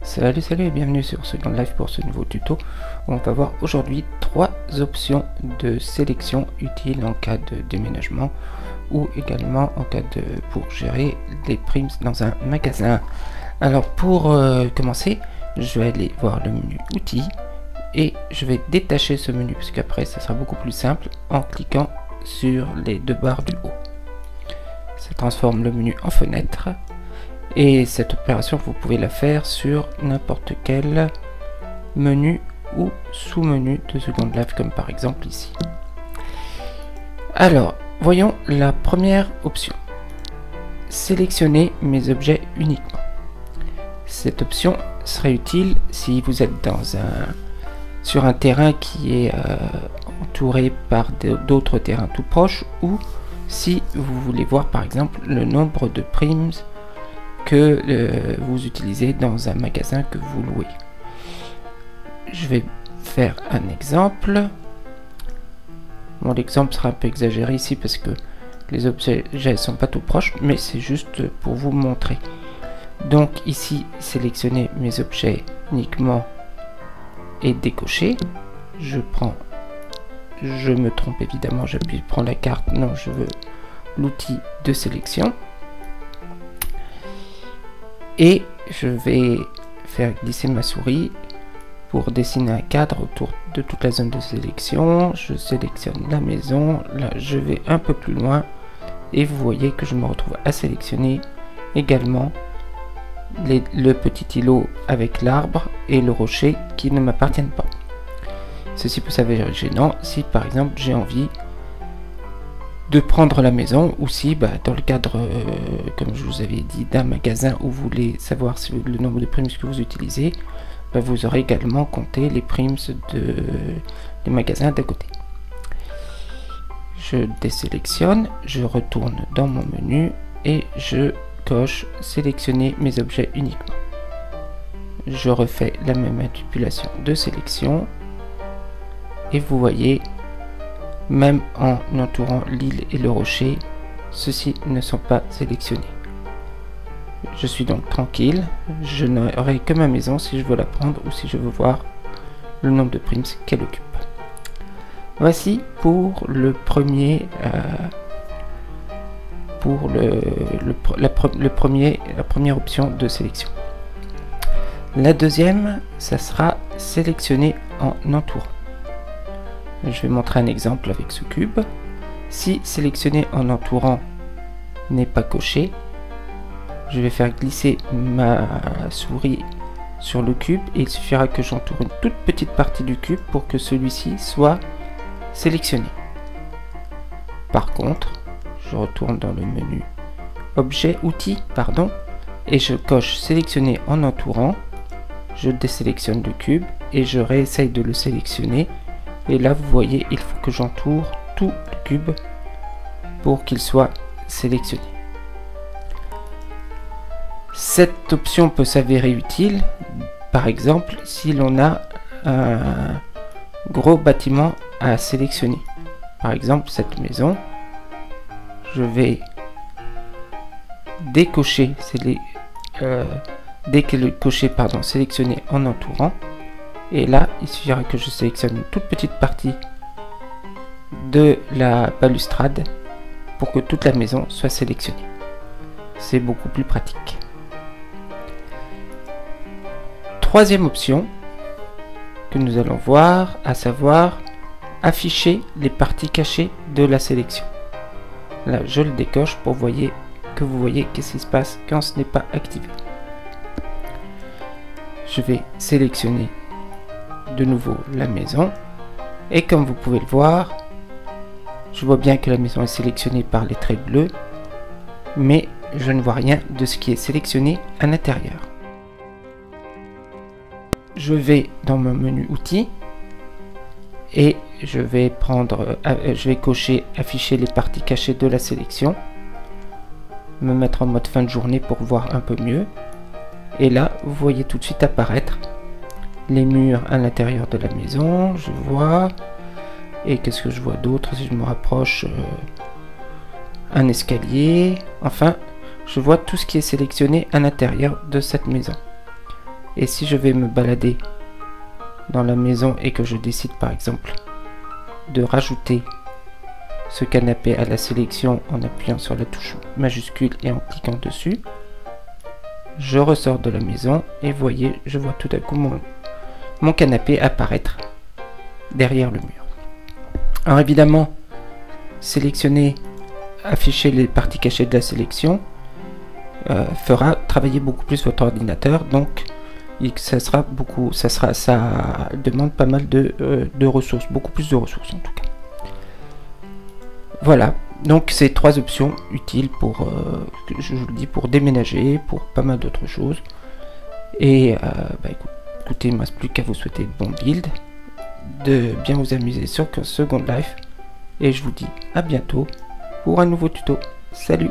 Salut et bienvenue sur Second Life pour ce nouveau tuto où on va voir aujourd'hui 3 options de sélection utiles en cas de déménagement ou également en cas de pour gérer les primes dans un magasin. Alors pour commencer, je vais aller voir le menu outils et je vais détacher ce menu parce qu'après ça sera beaucoup plus simple en cliquant sur les deux barres du haut. Ça transforme le menu en fenêtre. Et cette opération, vous pouvez la faire sur n'importe quel menu ou sous-menu de Second Life, comme par exemple ici. Alors, voyons la première option. Sélectionner mes objets uniquement. Cette option serait utile si vous êtes sur un terrain qui est entouré par d'autres terrains tout proches, ou si vous voulez voir par exemple le nombre de primes que vous utilisez dans un magasin que vous louez. Je vais faire un exemple. Bon, l'exemple sera un peu exagéré ici parce que les objets sont pas tout proches, mais c'est juste pour vous montrer. Donc ici, sélectionner mes objets uniquement et décocher. Je me trompe évidemment, j'appuie, prends la carte, non, je veux l'outil de sélection. Et je vais faire glisser ma souris pour dessiner un cadre autour de toute la zone de sélection. Je sélectionne la maison, là je vais un peu plus loin et vous voyez que je me retrouve à sélectionner également le petit îlot avec l'arbre et le rocher qui ne m'appartiennent pas. Ceci peut s'avérer gênant si par exemple j'ai envie de prendre la maison, ou si dans le cadre, comme je vous avais dit, d'un magasin où vous voulez savoir le nombre de primes que vous utilisez, vous aurez également compté les primes des magasins d'à côté. Je désélectionne, je retourne dans mon menu et je coche sélectionner mes objets uniquement. Je refais la même manipulation de sélection et vous voyez, même en entourant l'île et le rocher, ceux-ci ne sont pas sélectionnés. Je suis donc tranquille, je n'aurai que ma maison si je veux la prendre ou si je veux voir le nombre de primes qu'elle occupe. Voici pour le premier, la première option de sélection. La deuxième, ça sera sélectionner en entourant. Je vais montrer un exemple avec ce cube. Si sélectionner en entourant n'est pas coché, je vais faire glisser ma souris sur le cube et il suffira que j'entoure une toute petite partie du cube pour que celui-ci soit sélectionné. Par contre, je retourne dans le menu objet outils et je coche sélectionner en entourant. Je désélectionne le cube et je réessaye de le sélectionner. Et là, vous voyez, il faut que j'entoure tout le cube pour qu'il soit sélectionné. Cette option peut s'avérer utile, par exemple, si l'on a un gros bâtiment à sélectionner. Par exemple, cette maison, je vais décocher, sélectionner en entourant. Et là, il suffira que je sélectionne une toute petite partie de la balustrade pour que toute la maison soit sélectionnée. C'est beaucoup plus pratique. Troisième option que nous allons voir, à savoir afficher les parties cachées de la sélection. Là, je le décoche pour que vous voyez qu'est-ce qui se passe quand ce n'est pas activé. Je vais sélectionner de nouveau la maison et comme vous pouvez le voir, je vois bien que la maison est sélectionnée par les traits bleus, mais je ne vois rien de ce qui est sélectionné à l'intérieur. Je vais dans mon menu outils et je vais cocher afficher les parties cachées de la sélection, me mettre en mode fin de journée pour voir un peu mieux, et là vous voyez tout de suite apparaître les murs à l'intérieur de la maison, je vois. Et qu'est-ce que je vois d'autre si je me rapproche? Un escalier. Enfin, je vois tout ce qui est sélectionné à l'intérieur de cette maison. Et si je vais me balader dans la maison et que je décide par exemple de rajouter ce canapé à la sélection en appuyant sur la touche majuscule et en cliquant dessus, je ressors de la maison et voyez, je vois tout à coup mon canapé apparaître derrière le mur. Alors évidemment, sélectionner, afficher les parties cachées de la sélection fera travailler beaucoup plus votre ordinateur, donc ça demande pas mal de ressources, beaucoup plus de ressources en tout cas. Voilà, donc c'est 3 options utiles pour, je vous le dis, pour déménager, pour pas mal d'autres choses. Et écoutez, il ne me reste plus qu'à vous souhaiter de bon build, de bien vous amuser sur Second Life, et je vous dis à bientôt pour un nouveau tuto. Salut!